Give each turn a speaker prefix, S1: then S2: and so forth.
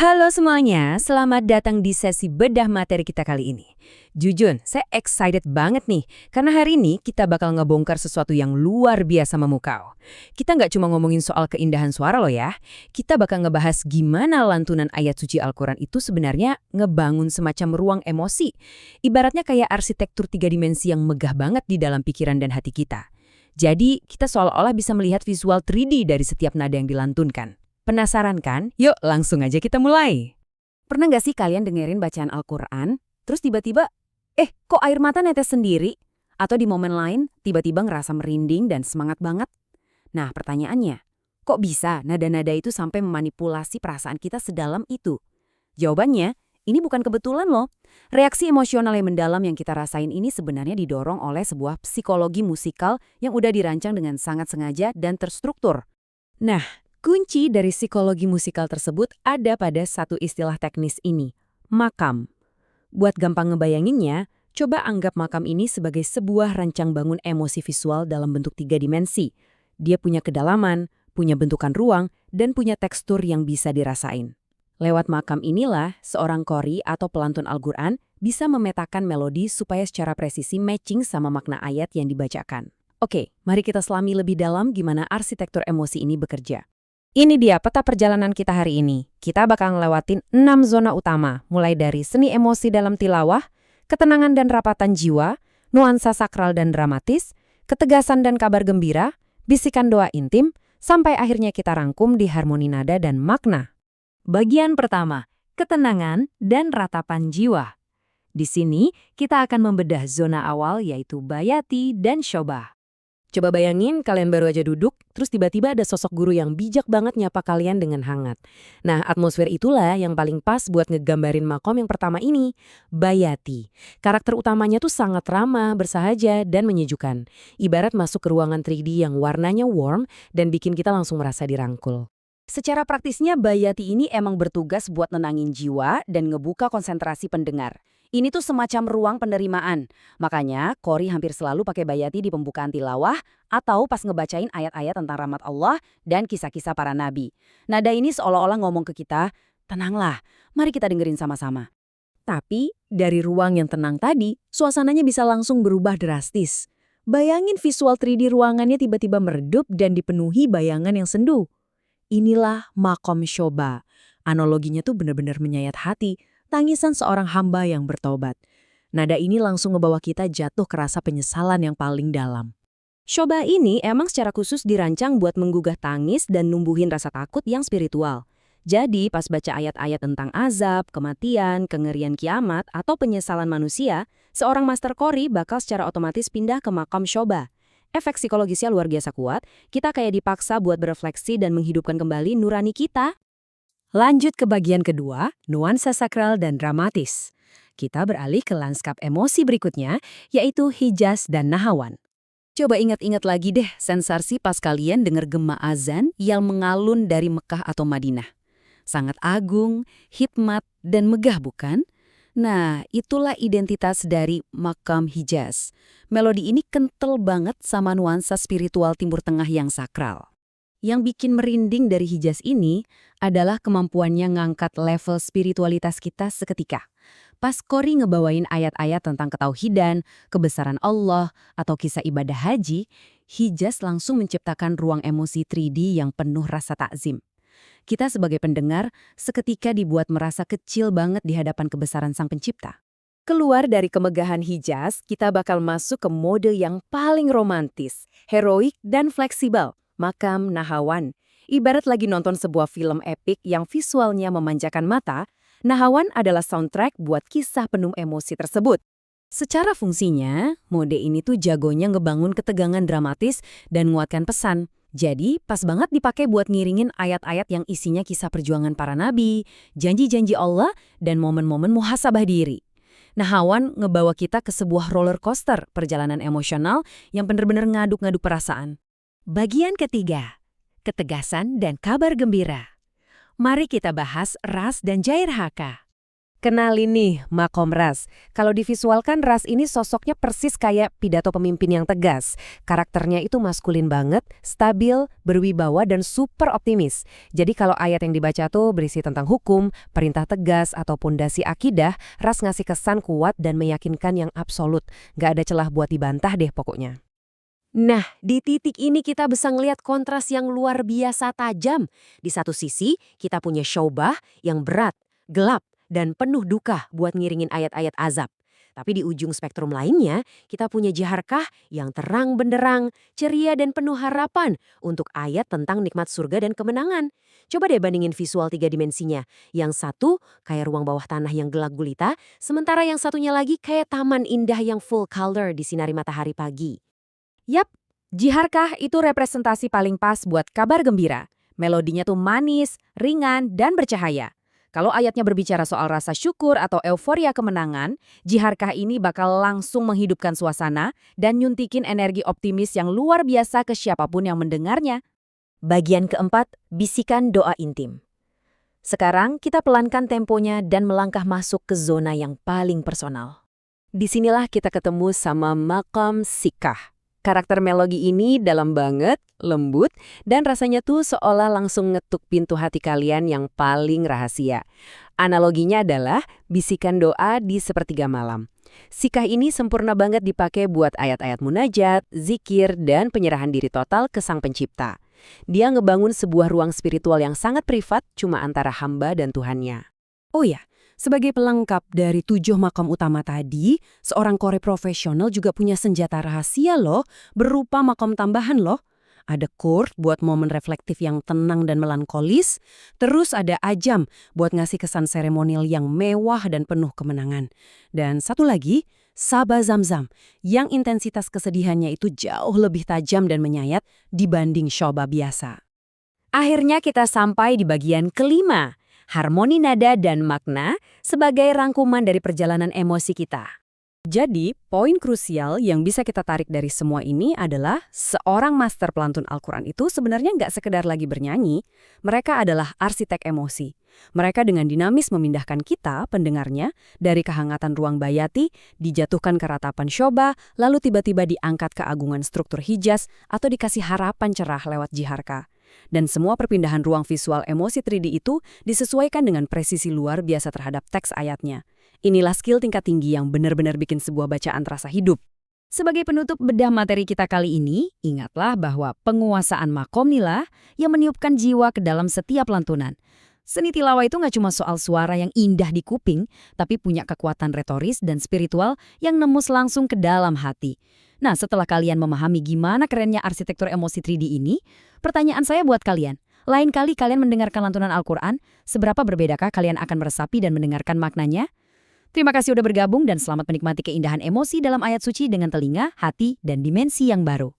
S1: Halo semuanya, selamat datang di sesi bedah materi kita kali ini. Jujur, saya excited banget nih, karena hari ini kita bakal ngebongkar sesuatu yang luar biasa memukau. Kita nggak cuma ngomongin soal keindahan suara loh ya, kita bakal ngebahas gimana lantunan ayat suci Al-Quran itu sebenarnya ngebangun semacam ruang emosi. Ibaratnya kayak arsitektur 3 dimensi yang megah banget di dalam pikiran dan hati kita. Jadi, kita seolah-olah bisa melihat visual 3D dari setiap nada yang dilantunkan. Penasaran kan? Yuk langsung aja kita mulai. Pernah nggak sih kalian dengerin bacaan Al-Quran, terus tiba-tiba, kok air mata netes sendiri? Atau di momen lain, tiba-tiba ngerasa merinding dan semangat banget? Nah pertanyaannya, kok bisa nada-nada itu sampai memanipulasi perasaan kita sedalam itu? Jawabannya, ini bukan kebetulan loh. Reaksi emosional yang mendalam yang kita rasain ini sebenarnya didorong oleh sebuah psikologi musikal yang udah dirancang dengan sangat sengaja dan terstruktur. Nah, kunci dari psikologi musikal tersebut ada pada satu istilah teknis ini, makam. Buat gampang ngebayanginnya, coba anggap makam ini sebagai sebuah rancang bangun emosi visual dalam bentuk 3 dimensi. Dia punya kedalaman, punya bentukan ruang, dan punya tekstur yang bisa dirasain. Lewat makam inilah, seorang qori atau pelantun Al-Quran bisa memetakan melodi supaya secara presisi matching sama makna ayat yang dibacakan. Oke, mari kita selami lebih dalam gimana arsitektur emosi ini bekerja. Ini dia peta perjalanan kita hari ini. Kita bakal ngelewatin 6 zona utama, mulai dari seni emosi dalam tilawah, ketenangan dan rapatan jiwa, nuansa sakral dan dramatis, ketegasan dan kabar gembira, bisikan doa intim, sampai akhirnya kita rangkum di harmoni nada dan makna. Bagian pertama, ketenangan dan ratapan jiwa. Di sini, kita akan membedah zona awal yaitu bayati dan syobah. Coba bayangin kalian baru aja duduk, terus tiba-tiba ada sosok guru yang bijak banget nyapa kalian dengan hangat. Nah, atmosfer itulah yang paling pas buat ngegambarin makom yang pertama ini, bayati. Karakter utamanya tuh sangat ramah, bersahaja, dan menyejukkan. Ibarat masuk ke ruangan 3D yang warnanya warm dan bikin kita langsung merasa dirangkul. Secara praktisnya, bayati ini emang bertugas buat nenangin jiwa dan ngebuka konsentrasi pendengar. Ini tuh semacam ruang penerimaan. Makanya, qori hampir selalu pakai bayati di pembukaan tilawah atau pas ngebacain ayat-ayat tentang rahmat Allah dan kisah-kisah para nabi. Nada ini seolah-olah ngomong ke kita, tenanglah, mari kita dengerin sama-sama. Tapi, dari ruang yang tenang tadi, suasananya bisa langsung berubah drastis. Bayangin visual 3D ruangannya tiba-tiba meredup dan dipenuhi bayangan yang sendu. Inilah makom syoba. Analoginya tuh benar-benar menyayat hati, tangisan seorang hamba yang bertobat. Nada ini langsung ngebawa kita jatuh ke rasa penyesalan yang paling dalam. Syoba ini emang secara khusus dirancang buat menggugah tangis dan numbuhin rasa takut yang spiritual. Jadi pas baca ayat-ayat tentang azab, kematian, kengerian kiamat, atau penyesalan manusia, seorang master qori bakal secara otomatis pindah ke makam syoba. Efek psikologisnya luar biasa kuat, kita kayak dipaksa buat berefleksi dan menghidupkan kembali nurani kita. Lanjut ke bagian kedua, nuansa sakral dan dramatis. Kita beralih ke lanskap emosi berikutnya, yaitu Hijaz dan Nahawan. Coba ingat-ingat lagi deh sensasi pas kalian dengar gema azan yang mengalun dari Mekah atau Madinah. Sangat agung, hikmat, dan megah bukan? Nah, itulah identitas dari makam Hijaz. Melodi ini kental banget sama nuansa spiritual Timur Tengah yang sakral. Yang bikin merinding dari Hijaz ini adalah kemampuannya ngangkat level spiritualitas kita seketika. Pas qori ngebawain ayat-ayat tentang ketauhidan, kebesaran Allah, atau kisah ibadah haji, Hijaz langsung menciptakan ruang emosi 3D yang penuh rasa takzim. Kita sebagai pendengar seketika dibuat merasa kecil banget di hadapan kebesaran Sang Pencipta. Keluar dari kemegahan Hijaz, kita bakal masuk ke mode yang paling romantis, heroik, dan fleksibel. Makam Nahawan. Ibarat lagi nonton sebuah film epik yang visualnya memanjakan mata, Nahawan adalah soundtrack buat kisah penuh emosi tersebut. Secara fungsinya, mode ini tuh jagonya ngebangun ketegangan dramatis dan nguatkan pesan. Jadi, pas banget dipakai buat ngiringin ayat-ayat yang isinya kisah perjuangan para nabi, janji-janji Allah, dan momen-momen muhasabah diri. Nahawan ngebawa kita ke sebuah roller coaster perjalanan emosional yang bener-bener ngaduk-ngaduk perasaan. Bagian ketiga, ketegasan dan kabar gembira. Mari kita bahas ras dan jair haka. Kenalin nih, Makom Ras. Kalau divisualkan, Ras ini sosoknya persis kayak pidato pemimpin yang tegas. Karakternya itu maskulin banget, stabil, berwibawa, dan super optimis. Jadi kalau ayat yang dibaca tuh berisi tentang hukum, perintah tegas, atau pondasi akidah, Ras ngasih kesan kuat dan meyakinkan yang absolut. Nggak ada celah buat dibantah deh pokoknya.
S2: Nah, di titik ini kita bisa ngelihat kontras yang luar biasa tajam. Di satu sisi, kita punya Syobah yang berat, gelap, dan penuh duka buat ngiringin ayat-ayat azab. Tapi di ujung spektrum lainnya, kita punya Jaharkah yang terang benderang, ceria dan penuh harapan untuk ayat tentang nikmat surga dan kemenangan. Coba deh bandingin visual tiga dimensinya. Yang satu kayak ruang bawah tanah yang gelap gulita, sementara yang satunya lagi kayak taman indah yang full color disinari matahari pagi.
S1: Yap, Jiharkah itu representasi paling pas buat kabar gembira. Melodinya tuh manis, ringan, dan bercahaya. Kalau ayatnya berbicara soal rasa syukur atau euforia kemenangan, Jiharkah ini bakal langsung menghidupkan suasana dan nyuntikin energi optimis yang luar biasa ke siapapun yang mendengarnya.
S2: Bagian keempat, bisikan doa intim. Sekarang kita pelankan temponya dan melangkah masuk ke zona yang paling personal. Disinilah kita ketemu sama Maqam Sikah. Karakter melodi ini dalam banget, lembut, dan rasanya tuh seolah langsung ngetuk pintu hati kalian yang paling rahasia. Analoginya adalah bisikan doa di sepertiga malam. Sikah ini sempurna banget dipakai buat ayat-ayat munajat, zikir, dan penyerahan diri total ke Sang Pencipta. Dia ngebangun sebuah ruang spiritual yang sangat privat cuma antara hamba dan Tuhannya.
S1: Oh ya, sebagai pelengkap dari 7 makam utama tadi, seorang kore profesional juga punya senjata rahasia loh, berupa makam tambahan loh. Ada chord buat momen reflektif yang tenang dan melankolis, terus ada ajam buat ngasih kesan seremonial yang mewah dan penuh kemenangan. Dan satu lagi, Saba Zamzam, yang intensitas kesedihannya itu jauh lebih tajam dan menyayat dibanding Shoba biasa. Akhirnya kita sampai di bagian kelima, harmoni nada dan makna sebagai rangkuman dari perjalanan emosi kita. Jadi, poin krusial yang bisa kita tarik dari semua ini adalah seorang master pelantun Al-Quran itu sebenarnya nggak sekedar lagi bernyanyi, mereka adalah arsitek emosi. Mereka dengan dinamis memindahkan kita, pendengarnya, dari kehangatan ruang bayati, dijatuhkan ke ratapan Shoba, lalu tiba-tiba diangkat ke agungan struktur Hijaz atau dikasih harapan cerah lewat Jiharkah. Dan semua perpindahan ruang visual emosi 3D itu disesuaikan dengan presisi luar biasa terhadap teks ayatnya. Inilah skill tingkat tinggi yang benar-benar bikin sebuah bacaan terasa hidup. Sebagai penutup bedah materi kita kali ini, ingatlah bahwa penguasaan makom nilah yang meniupkan jiwa ke dalam setiap lantunan. Seni tilawah itu nggak cuma soal suara yang indah di kuping, tapi punya kekuatan retoris dan spiritual yang nembus langsung ke dalam hati. Nah, setelah kalian memahami gimana kerennya arsitektur emosi 3D ini, pertanyaan saya buat kalian. Lain kali kalian mendengarkan lantunan Al-Quran, seberapa berbedakah kalian akan meresapi dan mendengarkan maknanya? Terima kasih udah bergabung dan selamat menikmati keindahan emosi dalam ayat suci dengan telinga, hati, dan dimensi yang baru.